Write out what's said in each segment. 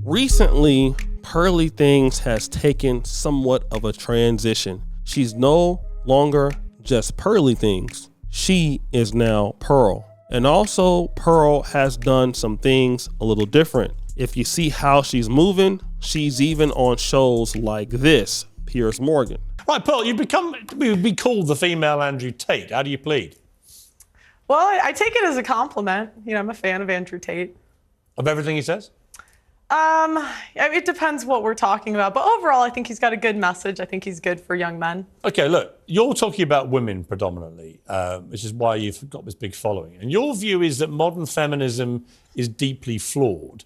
Recently, Pearly Things has taken somewhat of a transition. She's no longer just Pearly Things. She is now Pearl. And also, Pearl has done some things a little different. If you see how she's moving, she's even on shows like this, Piers Morgan. Right, Pearl, you've be called the female Andrew Tate. How do you plead? Well, I take it as a compliment. You know, I'm a fan of Andrew Tate. Of everything he says? It depends what we're talking about. But overall, I think he's got a good message. I think he's good for young men. Okay, look, you're talking about women predominantly, which is why you've got this big following. And your view is that modern feminism is deeply flawed.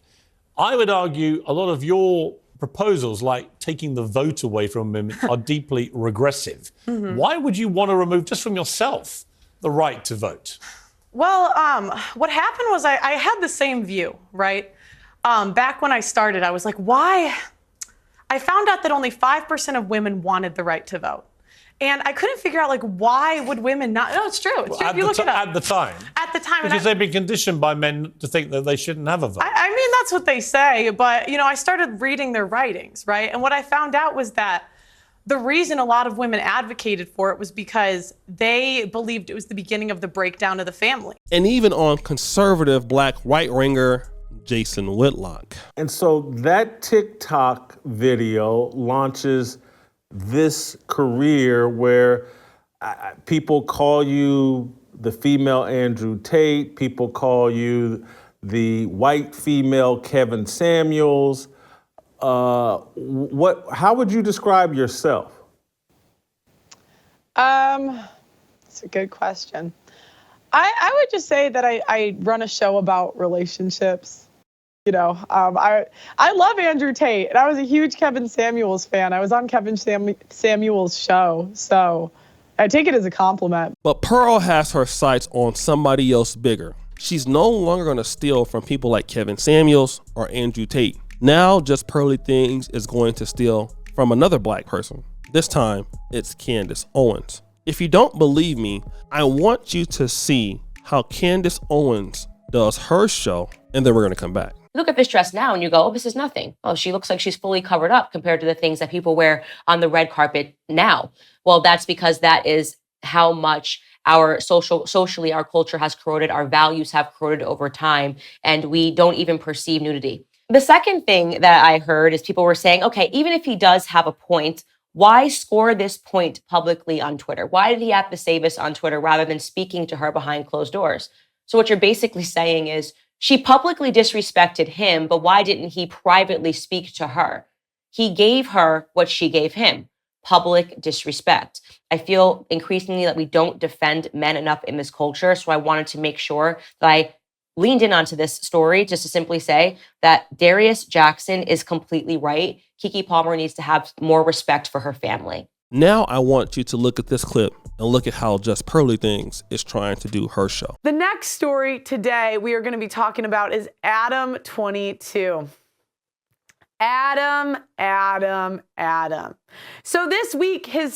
I would argue a lot of your proposals, like taking the vote away from women, are deeply regressive. Mm-hmm. Why would you want to remove, just from yourself, the right to vote? Well, what happened was I had the same view, right? Back when I started, I was like, why? I found out that only 5% of women wanted the right to vote. And I couldn't figure out, like, why would women not? No, it's true. It's true. If you look it up. At the time. Because they've been conditioned by men to think that they shouldn't have a vote. I mean, that's what they say. But, you know, I started reading their writings, right? And what I found out was that the reason a lot of women advocated for it was because they believed it was the beginning of the breakdown of the family. And even on conservative black right-winger Jason Whitlock. And so that TikTok video launches this career where people call you the female Andrew Tate, people call you the white female Kevin Samuels. How would you describe yourself? It's a good question. I would just say that I run a show about relationships. You know, I love Andrew Tate, and I was a huge Kevin Samuels fan. I was on Kevin Samuels' show, so I take it as a compliment. But Pearl has her sights on somebody else bigger. She's no longer going to steal from people like Kevin Samuels or Andrew Tate. Now, Just Pearly Things is going to steal from another black person. This time, it's Candace Owens. If you don't believe me, I want you to see how Candace Owens does her show, and then we're going to come back. Look at this dress now and you go, oh, this is nothing. Oh, she looks like she's fully covered up compared to the things that people wear on the red carpet now. Well, that's because that is how much our socially, our culture has corroded, our values have corroded over time, and we don't even perceive nudity. The second thing that I heard is people were saying, okay, even if he does have a point, why score this point publicly on Twitter? Why did he have to say this on Twitter rather than speaking to her behind closed doors? So what you're basically saying is, she publicly disrespected him, but why didn't he privately speak to her? He gave her what she gave him, public disrespect. I feel increasingly that we don't defend men enough in this culture, so I wanted to make sure that I leaned in onto this story just to simply say that Darius Jackson is completely right. Keke Palmer needs to have more respect for her family. Now I want you to look at this clip and look at how Just Pearly Things is trying to do her show. The next story today we are going to be talking about is Adam 22. Adam. So this week, So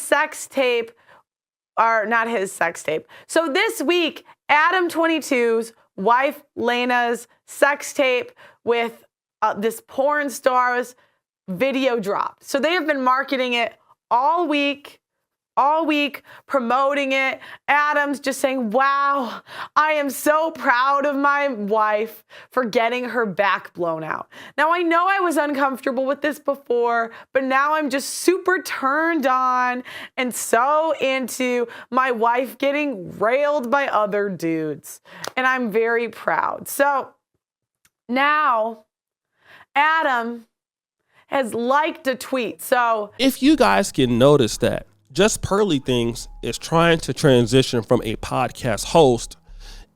this week, Adam 22's wife Lena's sex tape with this porn star's video dropped. So they have been marketing it all week, promoting it. Adam's just saying, wow, I am so proud of my wife for getting her back blown out. Now, I know I was uncomfortable with this before, but now I'm just super turned on and so into my wife getting railed by other dudes. And I'm very proud. So now Adam has liked a tweet. So if you guys can notice that Just Pearly Things is trying to transition from a podcast host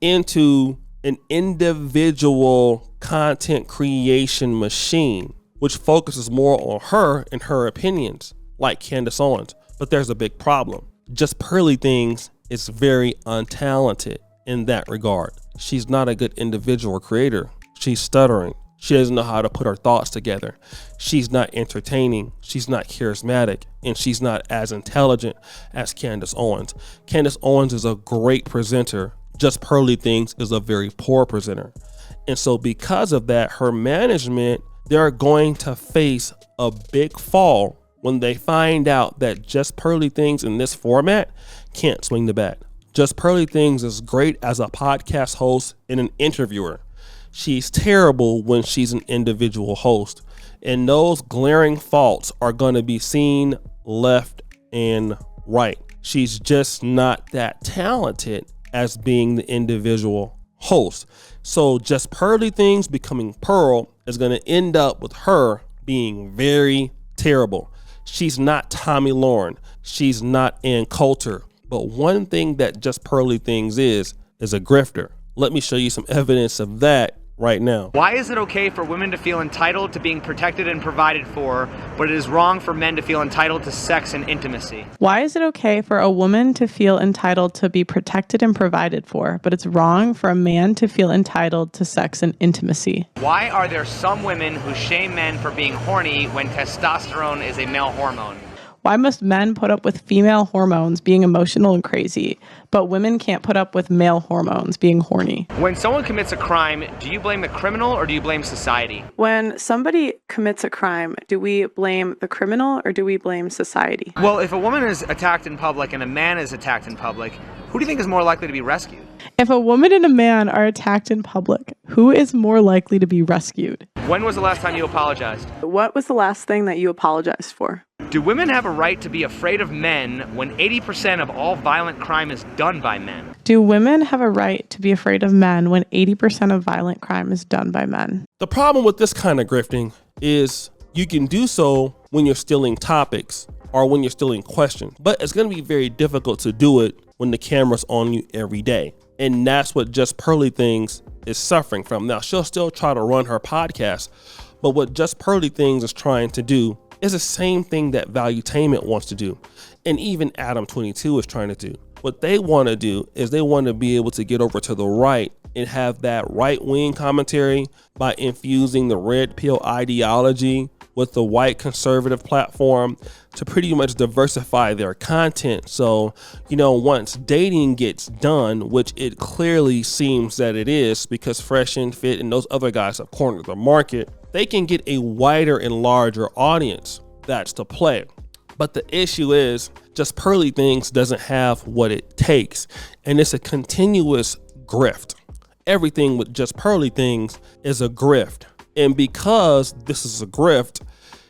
into an individual content creation machine, which focuses more on her and her opinions, like Candace Owens. But there's a big problem. Just Pearly Things is very untalented in that regard. She's not a good individual creator. She's stuttering. She doesn't know how to put her thoughts together. She's not entertaining. She's not charismatic. And she's not as intelligent as Candace Owens. Candace Owens is a great presenter. Just Pearly Things is a very poor presenter. And so because of that, her management they're going to face a big fall when they find out that Just Pearly Things in this format can't swing the bat. Just Pearly Things is great as a podcast host and an interviewer. She's terrible when she's an individual host. And those glaring faults are going to be seen left and right. She's just not that talented as being the individual host. So Just Pearly Things becoming Pearl is going to end up with her being very terrible. She's not Tommy Lauren. She's not Ann Coulter. But one thing that Just Pearly Things is a grifter. Let me show you some evidence of that right now. Why is it okay for women to feel entitled to being protected and provided for, but it is wrong for men to feel entitled to sex and intimacy? Why is it okay for a woman to feel entitled to be protected and provided for, but it's wrong for a man to feel entitled to sex and intimacy? Why are there some women who shame men for being horny when testosterone is a male hormone? Why must men put up with female hormones being emotional and crazy, but women can't put up with male hormones being horny? When someone commits a crime, do you blame the criminal or do you blame society? When somebody commits a crime, do we blame the criminal or do we blame society? Well, if a woman is attacked in public and a man is attacked in public, who do you think is more likely to be rescued? If a woman and a man are attacked in public, who is more likely to be rescued? When was the last time you apologized? What was the last thing that you apologized for? Do women have a right to be afraid of men when 80% of all violent crime is done by men? Do women have a right to be afraid of men when 80% of violent crime is done by men? The problem with this kind of grifting is you can do so when you're stealing topics or when you're stealing questions, but it's going to be very difficult to do it when the camera's on you every day. And that's what Just Pearly Things is suffering from. Now, she'll still try to run her podcast, but what Just Pearly Things is trying to do is the same thing that Valuetainment wants to do. And even Adam 22 is trying to do. What they want to do is they want to be able to get over to the right and have that right-wing commentary by infusing the red pill ideology with the white conservative platform to pretty much diversify their content. So, once dating gets done, which it clearly seems that it is because Fresh and Fit and those other guys have cornered the market, they can get a wider and larger audience. That's the play. But the issue is Just Pearly Things doesn't have what it takes. And it's a continuous grift. Everything with Just Pearly Things is a grift. And because this is a grift,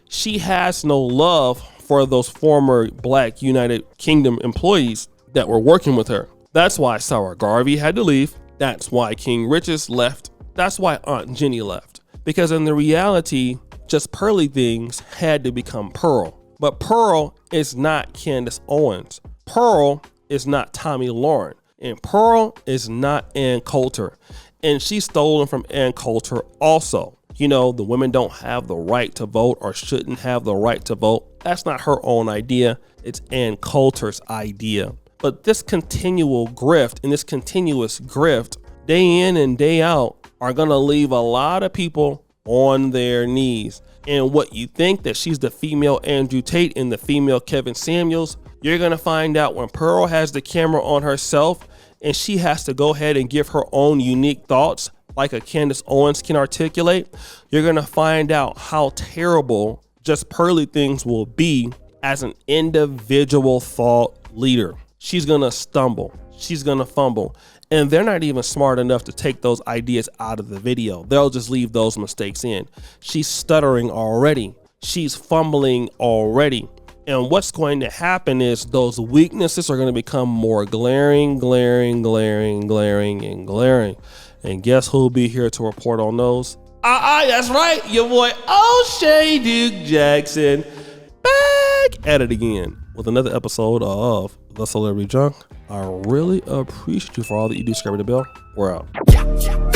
she has no love for those former Black United Kingdom employees that were working with her. That's why Sarah Garvey had to leave. That's why King Richards left. That's why Aunt Jenny left. Because in the reality, Just Pearly Things had to become Pearl. But Pearl is not Candace Owens. Pearl is not Tommy Lauren. And Pearl is not Ann Coulter. And she's stolen from Ann Coulter also. The women don't have the right to vote or shouldn't have the right to vote. That's not her own idea. It's Ann Coulter's idea. But this continual grift and this continuous grift, day in and day out, are going to leave a lot of people on their knees. And what you think that she's the female Andrew Tate and the female Kevin Samuels, you're going to find out when Pearl has the camera on herself and she has to go ahead and give her own unique thoughts like a Candace Owens can articulate, you're going to find out how terrible Just Pearly Things will be as an individual thought leader. She's going to stumble. She's going to fumble. And they're not even smart enough to take those ideas out of the video. They'll just leave those mistakes in. She's stuttering already. She's fumbling already. And what's going to happen is those weaknesses are going to become more glaring. And guess who'll be here to report on those? That's right, your boy O'Shea Duke Jackson, back at it again with another episode of The Celebrity Junk. I really appreciate you for all that you do. Subscribe to the bell. We're out.